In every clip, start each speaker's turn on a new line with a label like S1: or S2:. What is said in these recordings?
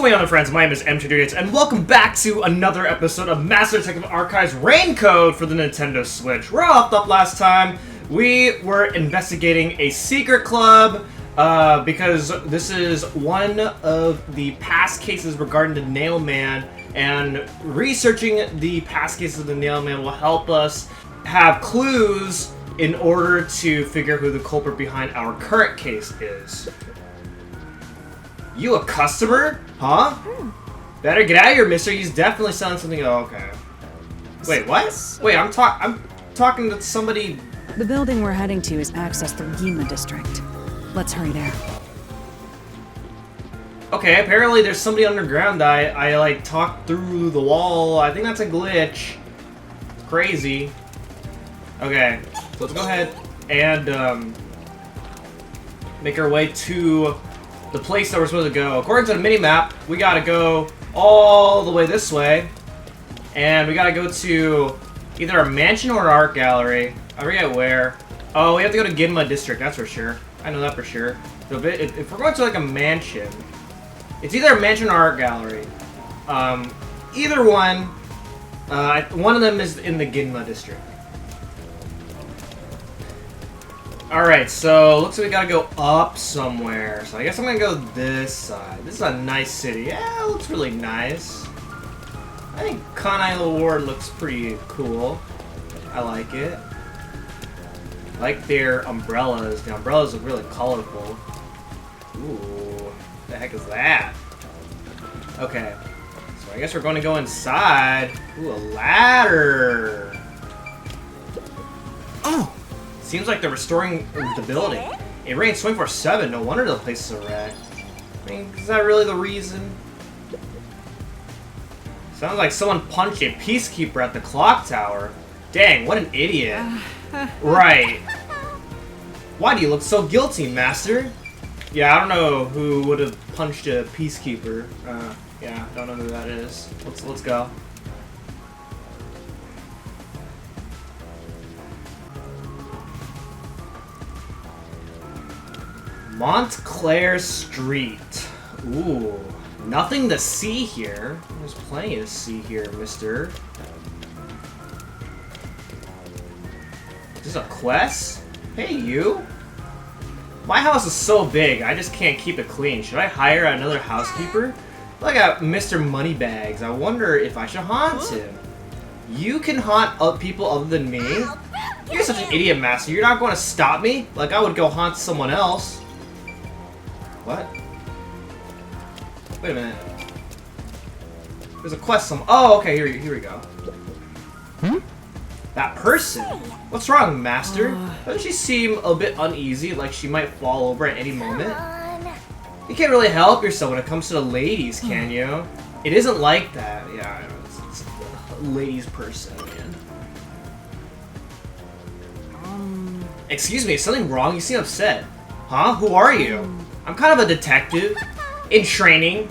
S1: going on, friends? My name is M2Idiots, and welcome back to another episode of Master Detective Archive's Rain Code for the Nintendo Switch. We're all up last time. We were investigating a secret club, because this is one of the past cases regarding the Nail Man, and researching the past cases of the Nail Man will help us have clues in order to figure who the culprit behind our current case is. You a customer? Huh? Better get out of here, mister. He's definitely selling something. Oh, okay. Wait, what? Wait, I'm talking to somebody.
S2: The building we're heading to is accessed through Yuma District. Let's hurry there.
S1: Okay, apparently there's somebody underground. I like talked through the wall. I think that's a glitch. It's crazy. Okay, so let's go ahead and make our way to the place that we're supposed to go. According to the mini-map, we gotta go all the way this way. And we gotta go to either a mansion or an art gallery. I forget where. Oh, we have to go to Ginma District, that's for sure. I know that for sure. So if we're going to like a mansion, it's either a mansion or art gallery. Either one. One of them is in the Ginma District. Alright, so looks like we gotta go up somewhere. So I guess I'm gonna go this side. This is a nice city. Yeah, it looks really nice. I think Kanai Ward looks pretty cool. I like it. I like their umbrellas. The umbrellas look really colorful. Ooh, what the heck is that? Okay, so I guess we're gonna go inside. Ooh, a ladder. Oh! Seems like they're restoring the building. It rains 24/7. No wonder the place is a wreck. I mean, is that really the reason? Sounds like someone punched a peacekeeper at the clock tower. Dang, what an idiot. Right. Why do you look so guilty, Master? Yeah, I don't know who would have punched a peacekeeper. Yeah, don't know who that is. Let's go. Montclair Street. Ooh, nothing to see here. There's plenty to see here, mister. Is this a quest? Hey, you. My house is so big, I just can't keep it clean. Should I hire another housekeeper? Look at Mr. Moneybags. I wonder if I should haunt him. You can haunt people other than me? You're such an idiot, Master. You're not going to stop me? Like I would go haunt someone else. What? Wait a minute. There's a quest oh, okay, here we go. Hmm? That person? What's wrong, Master? Doesn't she seem a bit uneasy, like she might fall over at any moment? You can't really help yourself when it comes to the ladies, can you? It isn't like that. Yeah, I know. It's a ladies person, man. Excuse me, is something wrong? You seem upset. Huh? Who are you? I'm kind of a detective. In training.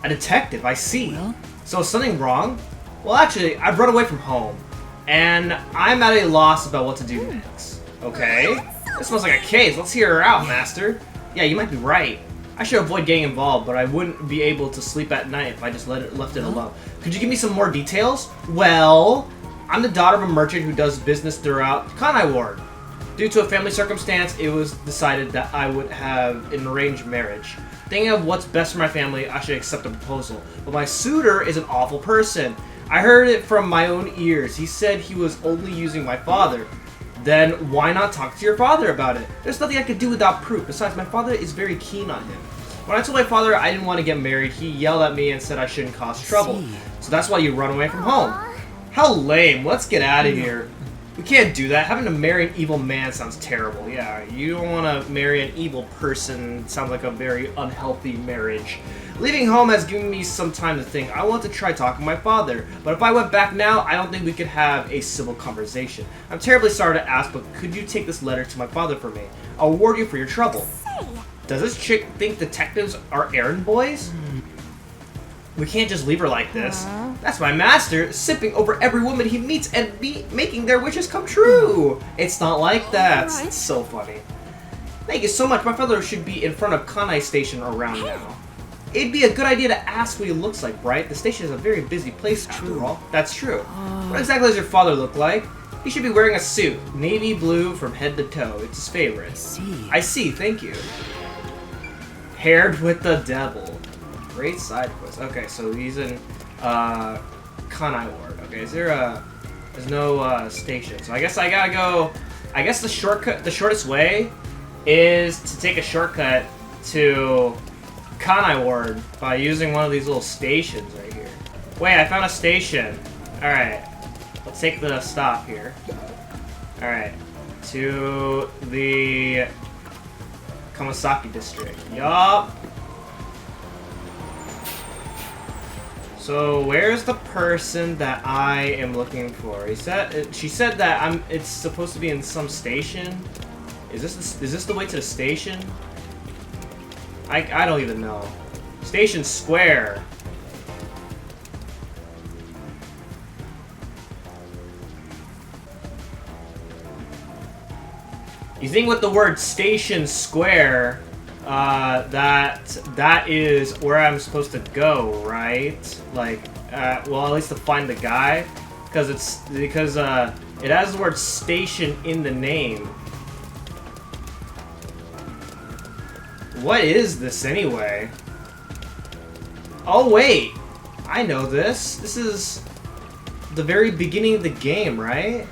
S1: A detective, I see. Well? So is something wrong? Well, actually, I've run away from home. And I'm at a loss about what to do next. Okay? This smells like a case. Let's hear her out, Master. Yeah, you might be right. I should avoid getting involved, but I wouldn't be able to sleep at night if I just left it alone. Could you give me some more details? Well, I'm the daughter of a merchant who does business throughout Kanai Ward. Due to a family circumstance, it was decided that I would have an arranged marriage. Thinking of what's best for my family, I should accept the proposal. But my suitor is an awful person. I heard it from my own ears. He said he was only using my father. Then why not talk to your father about it? There's nothing I could do without proof. Besides, my father is very keen on him. When I told my father I didn't want to get married, he yelled at me and said I shouldn't cause trouble. So that's why you run away from home. How lame. Let's get out of here. We can't do that. Having to marry an evil man sounds terrible. Yeah, you don't want to marry an evil person. Sounds like a very unhealthy marriage. Leaving home has given me some time to think. I want to try talking to my father, but if I went back now, I don't think we could have a civil conversation. I'm terribly sorry to ask, but could you take this letter to my father for me? I'll reward you for your trouble. Does this chick think detectives are errand boys? We can't just leave her like this. That's my master, sipping over every woman he meets and making their wishes come true. It's not like that. It's so funny. Thank you so much. My father should be in front of Kanai Station around now. It'd be a good idea to ask what he looks like, right? The station is a very busy place after all. That's true. What exactly does your father look like? He should be wearing a suit, navy blue from head to toe. It's his favorite. I see, thank you. Paired with the devil. Great side quest. Okay, so he's in Kanai Ward. Okay, there's no station. So I guess I gotta go. I guess the shortest way is to take a shortcut to Kanai Ward by using one of these little stations right here. Wait, I found a station. Alright. Let's take the stop here. Alright. To the Yuma District. Yup. So where's the person that I am looking for? She said that it's supposed to be in some station. Is this the way to the station? I don't even know. Station Square. You think with the word Station Square, that is where I'm supposed to go, right? Like, well, at least to find the guy, because it has the word station in the name. What is this anyway? Oh wait, I know this. This is the very beginning of the game, right?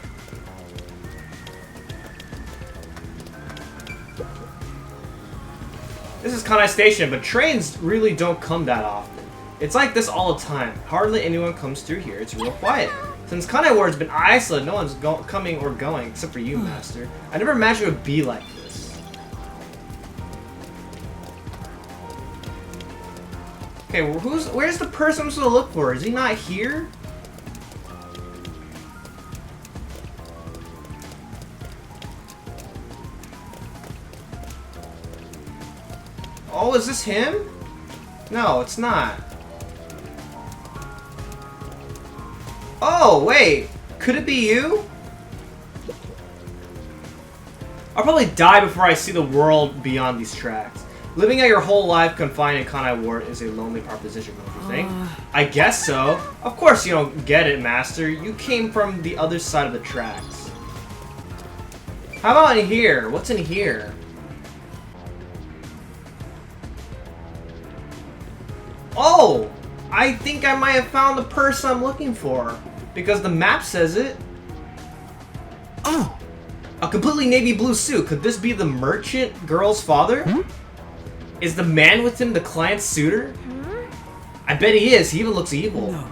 S1: This is Kanai Station, but trains really don't come that often. It's like this all the time. Hardly anyone comes through here. It's real quiet. Since Kanai Ward's been isolated, no one's coming or going, except for you, Master. I never imagined it would be like this. Okay, well, where's the person I'm supposed to look for? Is he not here? Oh, is this him? No, it's not. Oh, wait. Could it be you? I'll probably die before I see the world beyond these tracks. Living out your whole life confined in Kanai Ward is a lonely proposition, don't you think? I guess so. Of course you don't get it, Master. You came from the other side of the tracks. How about in here? What's in here? Oh! I think I might have found the person I'm looking for. Because the map says it. Oh! A completely navy blue suit. Could this be the merchant girl's father? Is the man with him the client's suitor? I bet he is. He even looks evil. No.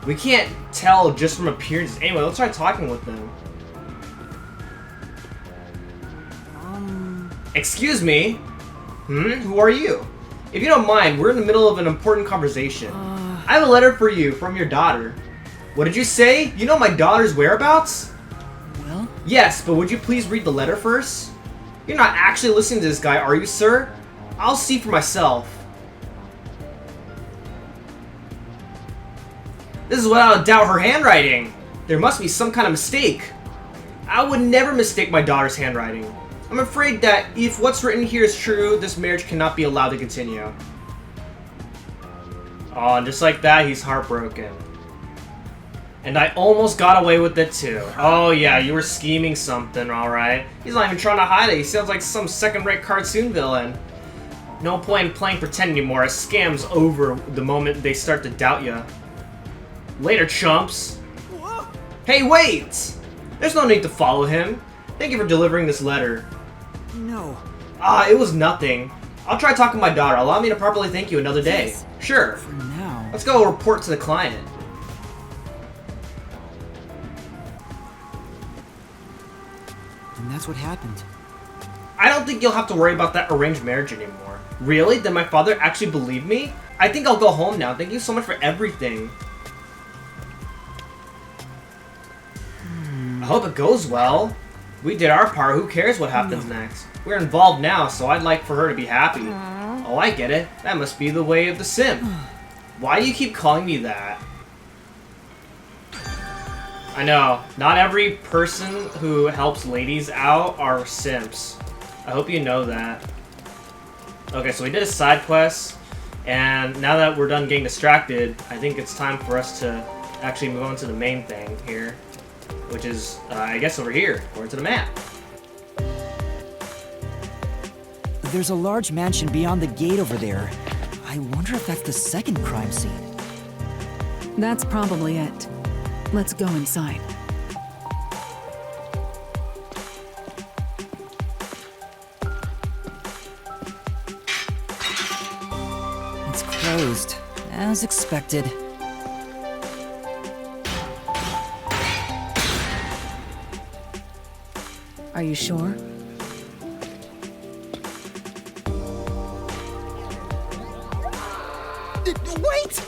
S1: We can't tell just from appearances. Anyway, let's try talking with them. Excuse me? Who are you? If you don't mind, we're in the middle of an important conversation. I have a letter for you from your daughter. What did you say? You know my daughter's whereabouts?
S2: Well?
S1: Yes, but would you please read the letter first? You're not actually listening to this guy, are you, sir? I'll see for myself. This is without a doubt her handwriting. There must be some kind of mistake. I would never mistake my daughter's handwriting. I'm afraid that if what's written here is true, this marriage cannot be allowed to continue. Oh, and just like that, he's heartbroken. And I almost got away with it too. Oh yeah, you were scheming something, alright. He's not even trying to hide it. He sounds like some second-rate cartoon villain. No point in playing pretend anymore. A scam's over the moment they start to doubt you. Later, chumps. Hey, wait! There's no need to follow him. Thank you for delivering this letter.
S2: No.
S1: It was nothing. I'll try talking to my daughter. Allow me to properly thank you another day.
S2: Yes.
S1: Sure.
S2: For now.
S1: Let's go report to the client.
S2: And that's what happened.
S1: I don't think you'll have to worry about that arranged marriage anymore. Really? Did my father actually believe me? I think I'll go home now. Thank you so much for everything. I hope it goes well. We did our part. Who cares what happens next? We're involved now, so I'd like for her to be happy. Oh, I get it. That must be the way of the simp. Why do you keep calling me that? I know. Not every person who helps ladies out are simps. I hope you know that. Okay, so we did a side quest, And now that we're done getting distracted, I think it's time for us to actually move on to the main thing here, which is, I guess, over here, according to the map.
S3: There's a large mansion beyond the gate over there. I wonder if that's the second crime scene.
S2: That's probably it. Let's go inside.
S3: It's closed, as expected.
S2: Are you sure?
S3: Wait!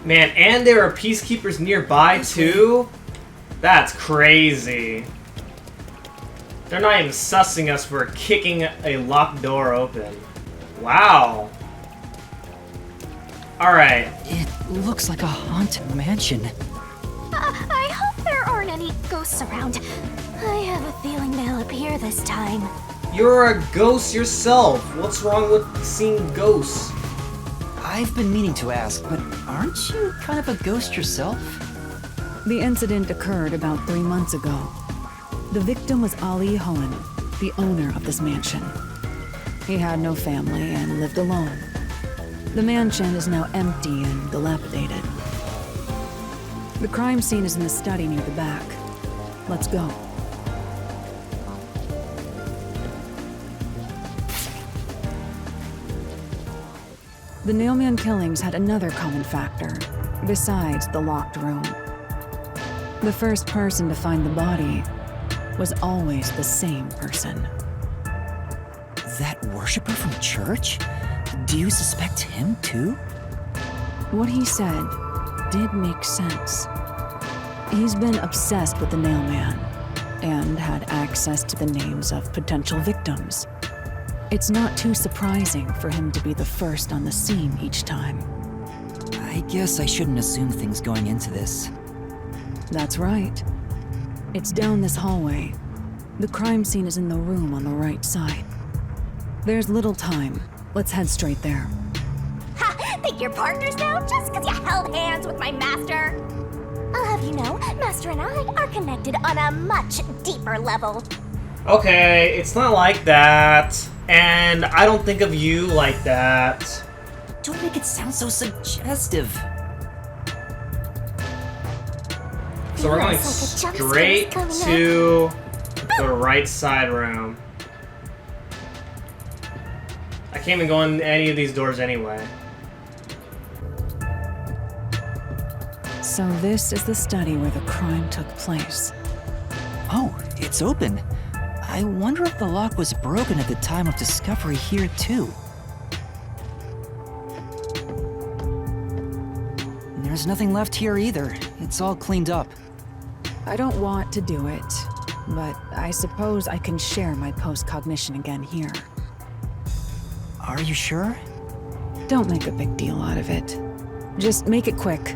S1: Man, and there are peacekeepers nearby too? That's crazy. They're not even sussing us for kicking a locked door open. Wow. Alright.
S3: It looks like a haunted mansion.
S4: I hope there aren't any ghosts around. I have a feeling they'll appear this time.
S1: You're a ghost yourself. What's wrong with seeing ghosts?
S3: I've been meaning to ask, but aren't you kind of a ghost yourself?
S2: The incident occurred about 3 months ago. The victim was Ali Hohen, the owner of this mansion. He had no family and lived alone. The mansion is now empty and dilapidated. The crime scene is in the study near the back. Let's go. The Nailman killings had another common factor, besides the locked room. The first person to find the body was always the same person.
S3: That worshiper from church? Do you suspect him too?
S2: What he said did make sense. He's been obsessed with the Nailman and had access to the names of potential victims. It's not too surprising for him to be the first on the scene each time.
S3: I guess I shouldn't assume things going into this.
S2: That's right. It's down this hallway. The crime scene is in the room on the right side. There's little time. Let's head straight there.
S4: Ha! Think you're partners now just because you held hands with my master? I'll have you know, Master and I are connected on a much deeper level.
S1: Okay, it's not like that. And I don't think of you like that.
S3: Don't make it sound so suggestive.
S1: So we're going straight to the right side room. I can't even go in any of these doors anyway.
S2: So this is the study where the crime took place.
S3: Oh, it's open. I wonder if the lock was broken at the time of discovery here too. There's nothing left here either. It's all cleaned up.
S2: I don't want to do it, but I suppose I can share my post-cognition again here.
S3: Are you sure?
S2: Don't make a big deal out of it. Just make it quick.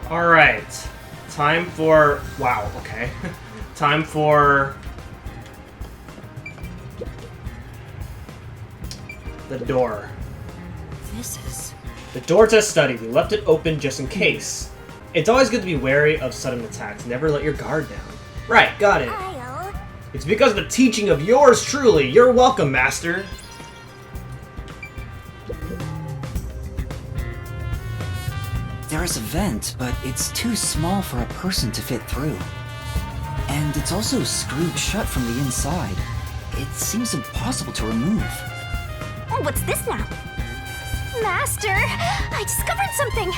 S1: Alright. Time for... Wow, okay. Time for... the door.
S3: This is...
S1: The door to the study. We left it open just in case. It's always good to be wary of sudden attacks. Never let your guard down. Right, got it. It's because of the teaching of yours truly. You're welcome, Master.
S3: There's a vent, but it's too small for a person to fit through. And it's also screwed shut from the inside. It seems impossible to remove.
S4: Oh, what's this now? Master, I discovered something.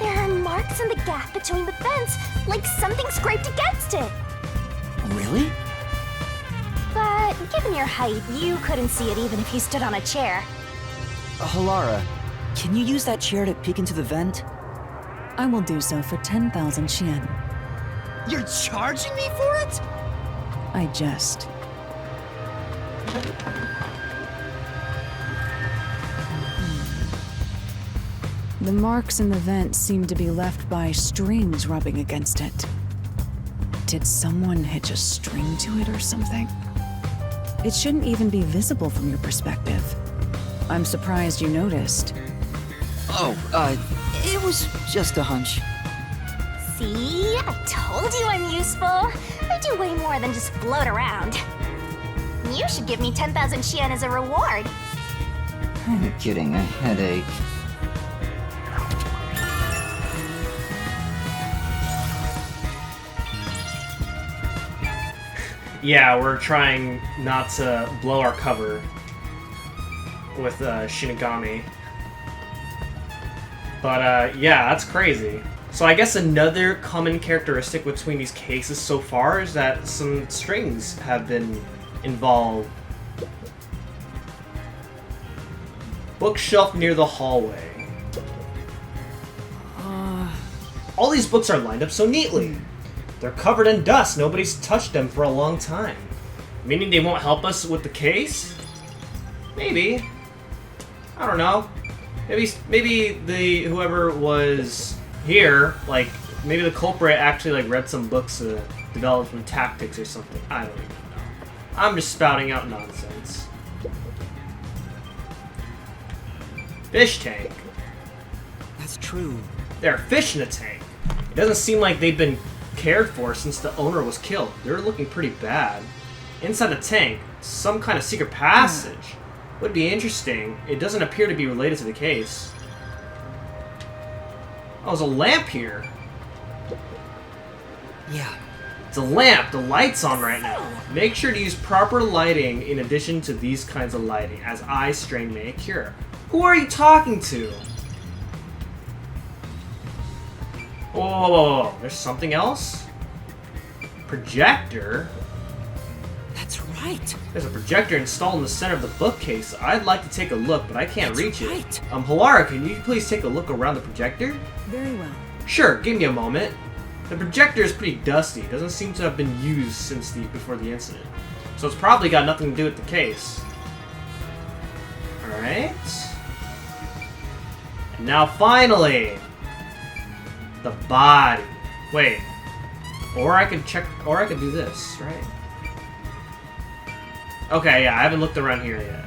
S4: There are marks in the gap between the vents, like something scraped against it.
S3: Really?
S4: But given your height, you couldn't see it even if you stood on a chair.
S3: Halara, can you use that chair to peek into the vent?
S2: I will do so for 10,000 Yen.
S3: You're charging me for it?
S2: I jest. The marks in the vent seem to be left by strings rubbing against it. Did someone hitch a string to it or something? It shouldn't even be visible from your perspective. I'm surprised you noticed.
S3: Oh, it was just a hunch.
S4: See? I told you I'm useful. I do way more than just float around. You should give me 10,000 Yen as a reward.
S3: I'm getting a headache.
S1: Yeah, we're trying not to blow our cover with Shinigami. But yeah, that's crazy. So I guess another common characteristic between these cases so far is that some strings have been involved. Bookshelf near the hallway. All these books are lined up so neatly. They're covered in dust. Nobody's touched them for a long time. Meaning they won't help us with the case? Maybe. I don't know. Maybe the whoever was here, like, maybe the culprit actually like read some books to develop some tactics or something. I don't even know. I'm just spouting out nonsense. Fish tank.
S3: That's true.
S1: There are fish in the tank. It doesn't seem like they've been cared for since the owner was killed. They're looking pretty bad. Inside the tank, some kind of secret passage. Would be interesting. It doesn't appear to be related to the case. Oh, there's a lamp here.
S3: Yeah.
S1: It's a lamp. The light's on right now. Make sure to use proper lighting in addition to these kinds of lighting, as eye strain may occur. Who are you talking to? Whoa, whoa, whoa, whoa. There's something else? Projector?
S3: That's right.
S1: There's a projector installed in the center of the bookcase. I'd like to take a look, but I can't reach it.
S3: Right.
S1: Hilara, can you please take a look around the projector?
S2: Very well.
S1: Sure, give me a moment. The projector is pretty dusty. It doesn't seem to have been used since before the incident. So it's probably got nothing to do with the case. Alright. And now finally, the body. Wait. Or I could do this, right? Okay, yeah, I haven't looked around here yet.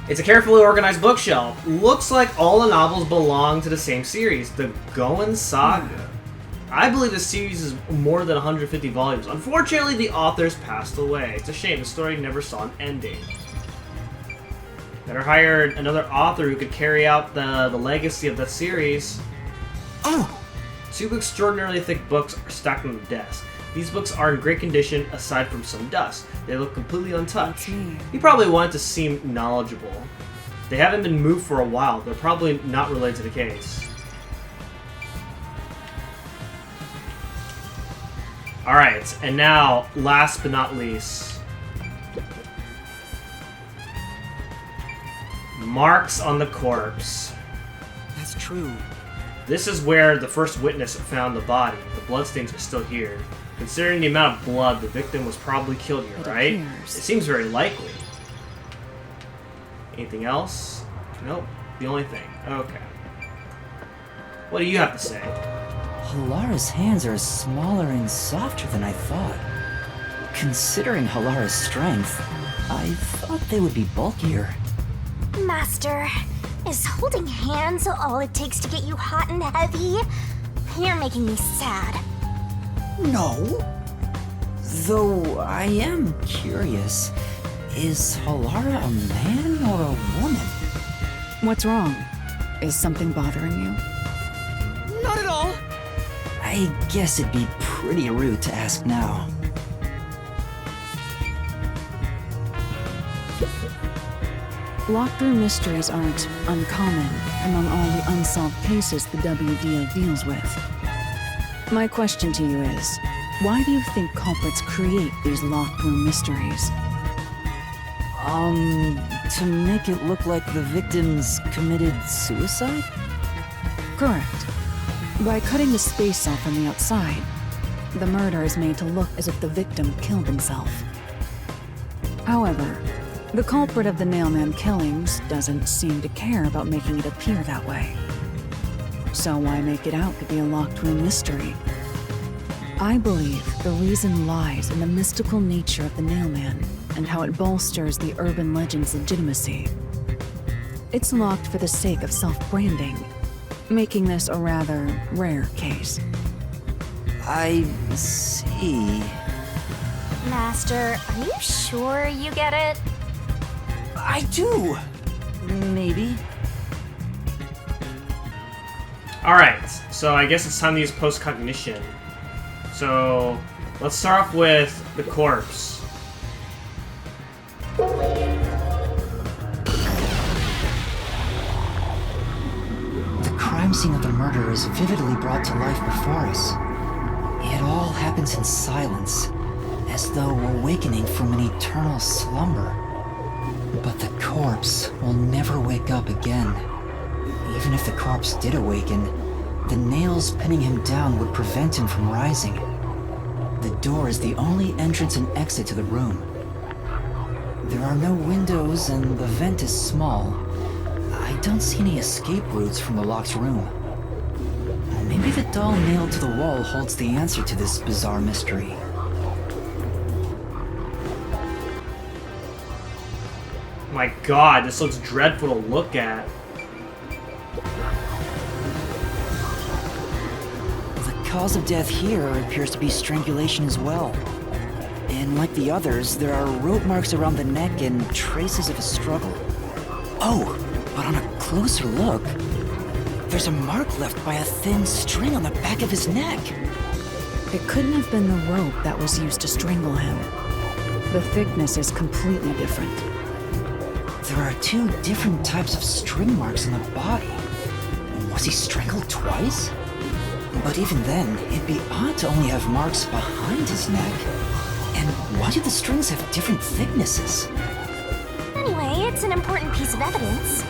S1: It's a carefully organized bookshelf. Looks like all the novels belong to the same series, the Goen Saga. I believe the series is more than 150 volumes. Unfortunately, the authors passed away. It's a shame, the story never saw an ending. Better hire another author who could carry out the legacy of that series.
S3: Oh!
S1: 2 extraordinarily thick books are stacked on the desk. These books are in great condition aside from some dust. They look completely untouched. He probably wanted to seem knowledgeable. They haven't been moved for a while. They're probably not related to the case. Alright, and now, last but not least, marks on the corpse.
S3: That's true.
S1: This is where the first witness found the body. The bloodstains are still here. Considering the amount of blood, the victim was probably killed here, right? It seems very likely. Anything else? Nope. The only thing. Okay. What do you have to say?
S3: Hilara's hands are smaller and softer than I thought. Considering Hilara's strength, I thought they would be bulkier.
S4: Master, is holding hands all it takes to get you hot and heavy? You're making me sad.
S3: No. Though I am curious, is Hilara a man or a woman?
S2: What's wrong? Is something bothering you?
S3: Not at all. I guess it'd be pretty rude to ask now.
S2: Locked room mysteries aren't uncommon among all the unsolved cases the WDO deals with. My question to you is, why do you think culprits create these locked room mysteries?
S3: To make it look like the victims committed suicide?
S2: Correct. By cutting the space off on the outside, the murder is made to look as if the victim killed himself. However, The culprit of the Nailman killings doesn't seem to care about making it appear that way. So why make it out to be a locked room mystery? I believe the reason lies in the mystical nature of the Nailman and how it bolsters the urban legend's legitimacy. It's locked for the sake of self-branding, making this a rather rare case.
S3: I see.
S4: Master, are you sure you get it?
S3: I do. Maybe.
S1: Alright, so I guess it's time to use post-cognition. So, let's start off with the corpse.
S3: The crime scene of the murder is vividly brought to life before us. It all happens in silence, as though awakening from an eternal slumber. But the corpse will never wake up again. Even if the corpse did awaken, the nails pinning him down would prevent him from rising. The door is the only entrance and exit to the room. There are no windows and the vent is small. I don't see any escape routes from the locked room. Maybe the doll nailed to the wall holds the answer to this bizarre mystery.
S1: My god, this looks dreadful to look at.
S3: The cause of death here appears to be strangulation as well. And like the others, there are rope marks around the neck and traces of a struggle. Oh, but on a closer look, there's a mark left by a thin string on the back of his neck.
S2: It couldn't have been the rope that was used to strangle him. The thickness is completely different.
S3: There are two different types of string marks on the body. Was he strangled twice? But even then, it'd be odd to only have marks behind his neck. And why do the strings have different thicknesses?
S4: Anyway, it's an important piece of evidence.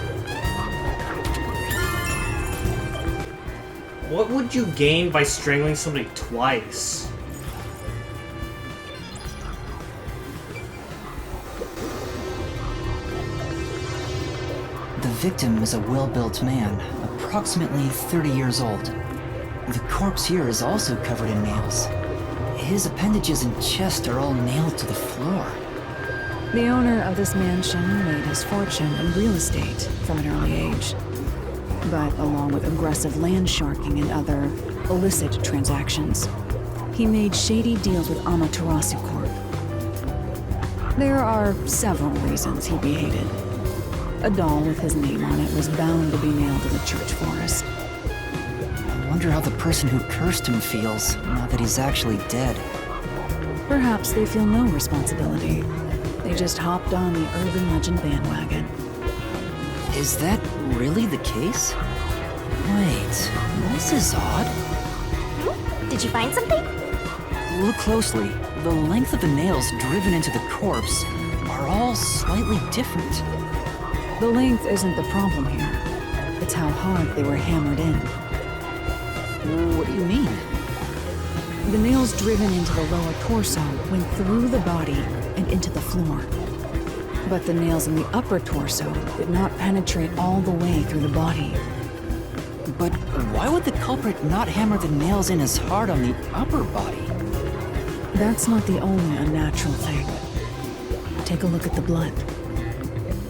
S1: What would you gain by strangling somebody twice?
S3: The victim is a well-built man, approximately 30 years old. The corpse here is also covered in nails. His appendages and chest are all nailed to the floor.
S2: The owner of this mansion made his fortune in real estate from an early age. But along with aggressive land sharking and other illicit transactions, he made shady deals with Amaterasu Corp. There are several reasons he'd be hated. A doll with his name on it was bound to be nailed to the church forest.
S3: I wonder how the person who cursed him feels, now that he's actually dead.
S2: Perhaps they feel no responsibility. They just hopped on the urban legend bandwagon.
S3: Is that really the case? Wait, this is odd.
S4: Did you find something?
S3: Look closely. The length of the nails driven into the corpse are all slightly different.
S2: The length isn't the problem here. It's how hard they were hammered in.
S3: What do you mean?
S2: The nails driven into the lower torso went through the body and into the floor. But the nails in the upper torso did not penetrate all the way through the body.
S3: But why would the culprit not hammer the nails in as hard on the upper body?
S2: That's not the only unnatural thing. Take a look at the blood.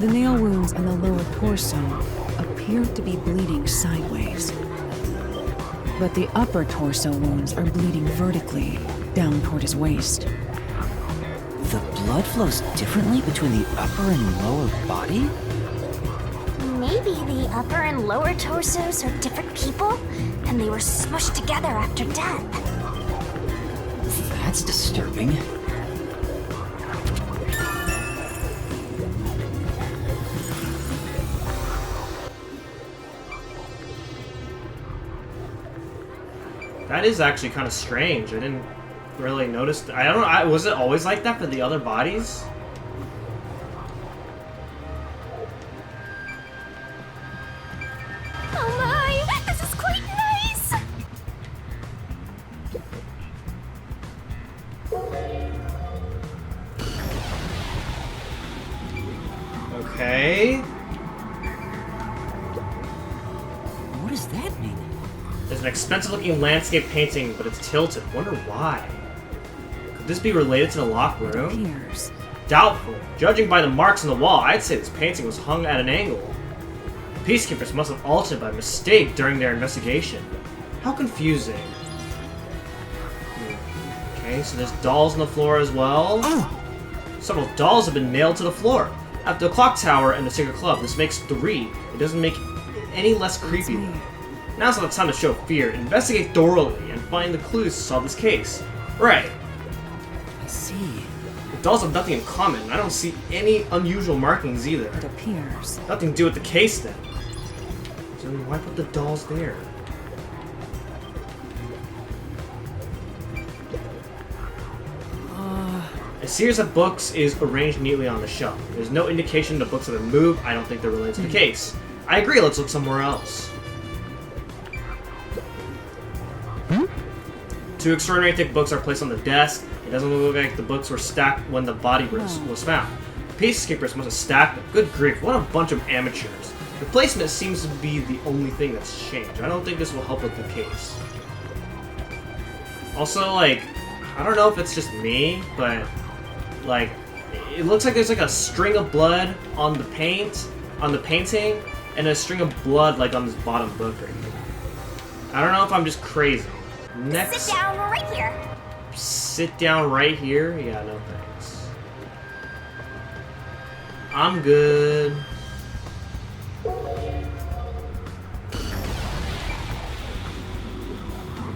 S2: The nail wounds on the lower torso appear to be bleeding sideways. But the upper torso wounds are bleeding vertically down toward his waist.
S3: The blood flows differently between the upper and lower body?
S4: Maybe the upper and lower torsos are different people, and they were smushed together after death.
S3: That's disturbing.
S1: That is actually kind of strange. I didn't really notice. I don't know. Was it always like that for the other bodies?
S4: Oh my! This is quite nice!
S1: Okay.
S3: What does that mean?
S1: There's an expensive-looking landscape painting, but it's tilted. Wonder why. Could this be related to the locked room?
S2: Appears.
S1: Doubtful. Judging by the marks on the wall, I'd say this painting was hung at an angle. Peacekeepers must have altered by mistake during their investigation. How confusing. Okay, so there's dolls on the floor as well. Several dolls have been nailed to the floor. After the clock tower and the secret club, this makes 3. It doesn't make it any less creepy. Now's not the time to show fear. Investigate thoroughly and find the clues to solve this case. Right.
S3: I see.
S1: The dolls have nothing in common. I don't see any unusual markings either.
S2: It appears.
S1: Nothing to do with the case then. So why put the dolls there? A series of books is arranged neatly on the shelf. There's no indication the books have been moved. I don't think they're related to the case. I agree, let's look somewhere else. 2 extraordinary thick books are placed on the desk. It doesn't look like the books were stacked when the body was found. Peacekeepers must have stacked them. Good grief, what a bunch of amateurs. The placement seems to be the only thing that's changed. I don't think this will help with the case. Also, like, I don't know if it's just me, but like, it looks like there's like a string of blood on the painting, and a string of blood like on this bottom book right here. I don't know if I'm just crazy. Next.
S4: Sit down right here.
S1: Sit down right here? Yeah, no thanks. I'm good.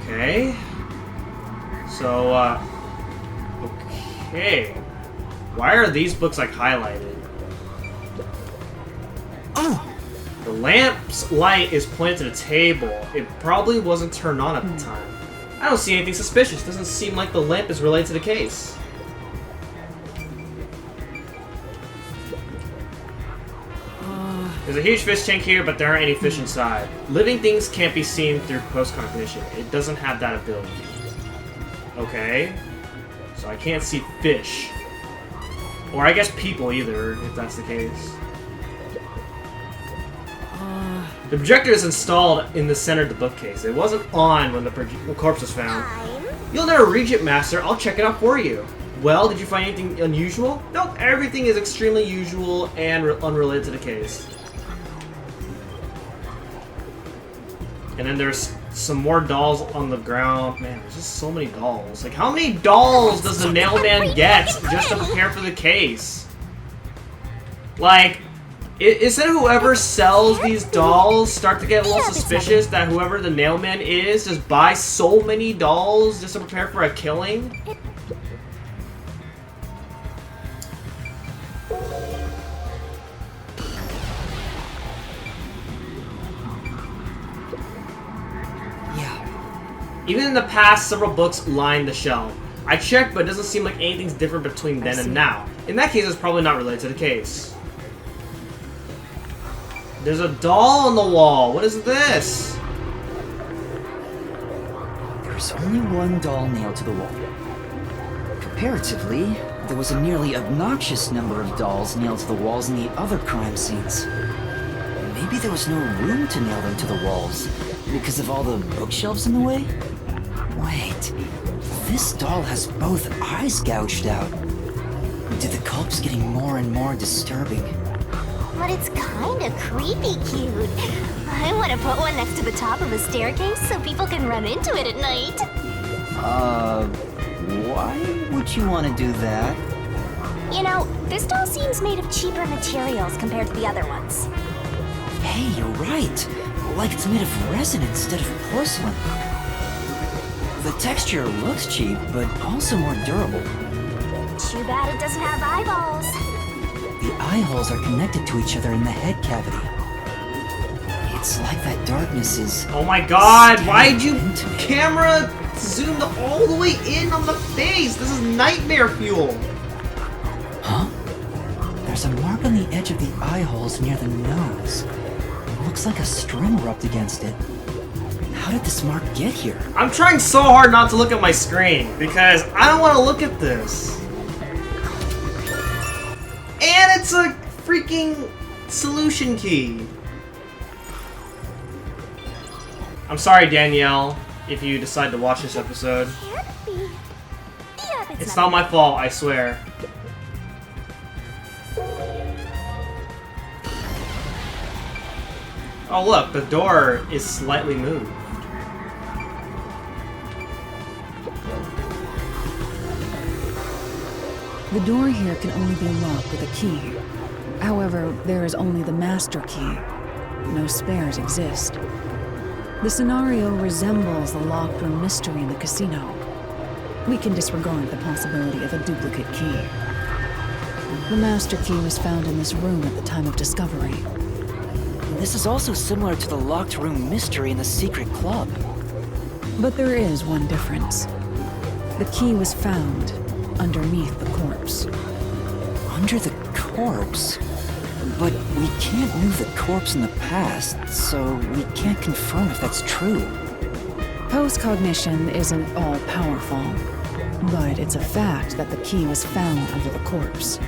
S1: Okay. So, okay. Why are these books, like, highlighted?
S3: Oh!
S1: The lamp's light is pointed to the table. It probably wasn't turned on at the time. I don't see anything suspicious. Doesn't seem like the lamp is related to the case. There's a huge fish tank here, but there aren't any fish inside. Living things can't be seen through post-cognition. It doesn't have that ability. Okay. So I can't see fish. Or I guess people either, if that's the case. The projector is installed in the center of the bookcase. It wasn't on when the corpse was found. You'll never reach it, Master. I'll check it out for you. Well, did you find anything unusual? Nope, everything is extremely usual and unrelated to the case. And then there's some more dolls on the ground. Man, there's just so many dolls. Like, how many dolls does the nailman get just to prepare for the case? Like, isn't whoever sells these dolls start to get a little suspicious that whoever the nailman is just buys so many dolls just to prepare for a killing? Even in the past, several books line the shelf. I checked, but it doesn't seem like anything's different between then and now. In that case, it's probably not related to the case. There's a doll on the wall. What is this?
S3: There's only one doll nailed to the wall. Comparatively, there was a nearly obnoxious number of dolls nailed to the walls in the other crime scenes. Maybe there was no room to nail them to the walls because of all the bookshelves in the way? Wait, this doll has both eyes gouged out. The culp's getting more and more disturbing.
S4: But it's kinda creepy cute. I want to put one next to the top of a staircase so people can run into it at night.
S3: Why would you want to do that?
S4: You know, this doll seems made of cheaper materials compared to the other ones.
S3: Hey, you're right. Like it's made of resin instead of porcelain. The texture looks cheap, but also more durable.
S4: Too bad it doesn't have eyeballs.
S3: The eye holes are connected to each other in the head cavity. It's like that darkness is...
S1: Oh my god, why'd you camera zoomed all the way in on the face? This is nightmare fuel.
S3: Huh? There's a mark on the edge of the eye holes near the nose. It looks like a string rubbed against it. How did this mark get here?
S1: I'm trying so hard not to look at my screen because I don't want to look at this. And it's a freaking solution key. I'm sorry, Danielle, if you decide to watch this episode.
S4: Can't be. Yeah,
S1: It's not my fault, I swear. Oh look, the door is slightly moved.
S2: The door here can only be locked with a key. However, there is only the master key. No spares exist. The scenario resembles the locked room mystery in the casino. We can disregard the possibility of a duplicate key. The master key was found in this room at the time of discovery.
S3: This is also similar to the locked room mystery in the secret club.
S2: But there is one difference. The key was found underneath the corpse.
S3: Under the corpse? But we can't move the corpse in the past, so we can't confirm if that's true.
S2: Post-cognition isn't all-powerful, but it's a fact that the key was found under the corpse.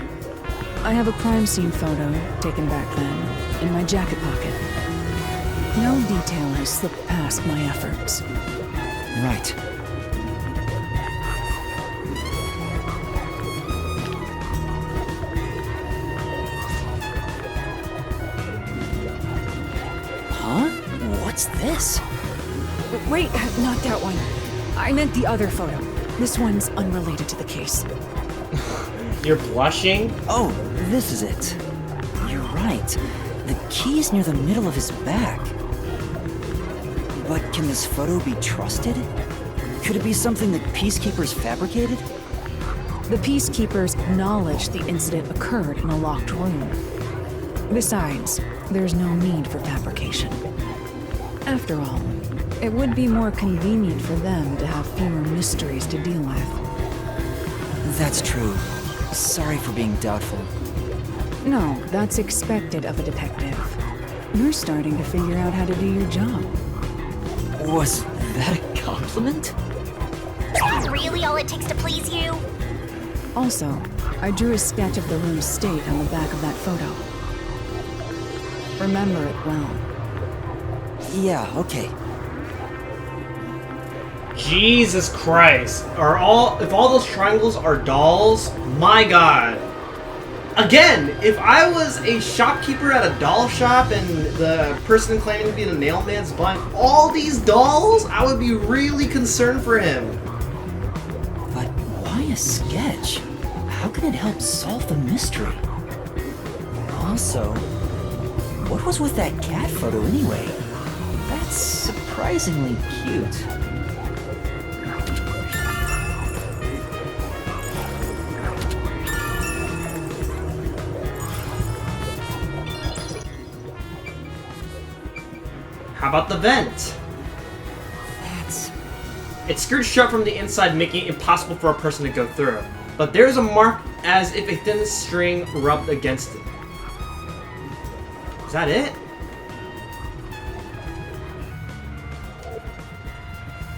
S2: I have a crime scene photo, taken back then, in my jacket pocket. No detail has slipped past my efforts.
S3: Right. Huh? What's this?
S2: Wait, not that one. I meant the other photo. This one's unrelated to the case.
S1: You're blushing?
S3: Oh, this is it. You're right. The key's near the middle of his back. But can this photo be trusted? Could it be something that peacekeepers fabricated?
S2: The peacekeepers acknowledged the incident occurred in a locked room. Besides, there's no need for fabrication. After all, it would be more convenient for them to have fewer mysteries to deal with.
S3: That's true. Sorry for being doubtful.
S2: No, that's expected of a detective. You're starting to figure out how to do your job.
S3: Was that a compliment?
S4: Is that really all it takes to please you?
S2: Also, I drew a sketch of the room's state on the back of that photo. Remember it well.
S3: Yeah, okay.
S1: Jesus Christ. If all those triangles are dolls, my god. Again, if I was a shopkeeper at a doll shop and the person claiming to be the mailman's buying all these dolls, I would be really concerned for him.
S3: But why a sketch? How can it help solve the mystery? Also, what was with that cat photo anyway? That's surprisingly cute.
S1: How about the vent? It's screwed shut from the inside, making it impossible for a person to go through. But there's a mark as if a thin string rubbed against it. Is that it?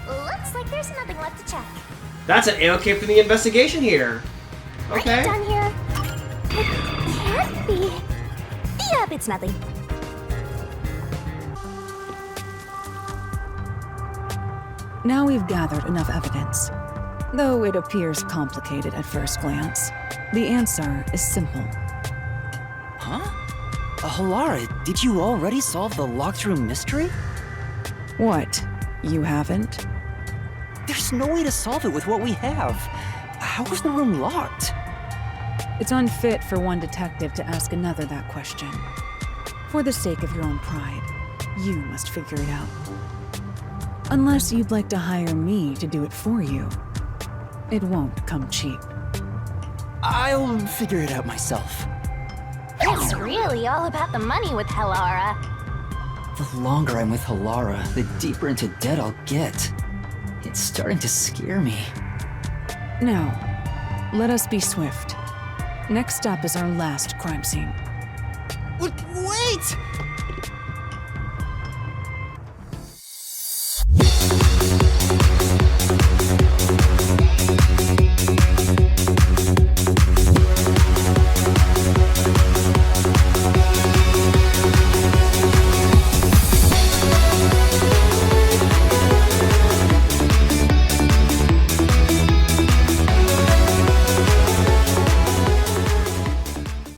S4: Looks like there's nothing left to check.
S1: That's an A-OK for the investigation here.
S4: Are you
S1: Okay.
S4: done here? It can't be. Yep, it's nothing.
S2: Now we've gathered enough evidence. Though it appears complicated at first glance, the answer is simple.
S3: Huh? Halara, did you already solve the locked room mystery?
S2: What? You haven't?
S3: There's no way to solve it with what we have. How was the room locked?
S2: It's unfit for one detective to ask another that question. For the sake of your own pride, you must figure it out. Unless you'd like to hire me to do it for you. It won't come cheap.
S3: I'll figure it out myself.
S4: It's really all about the money with Halara.
S3: The longer I'm with Halara, the deeper into debt I'll get. It's starting to scare me.
S2: Now, let us be swift. Next up is our last crime scene.
S3: Wait!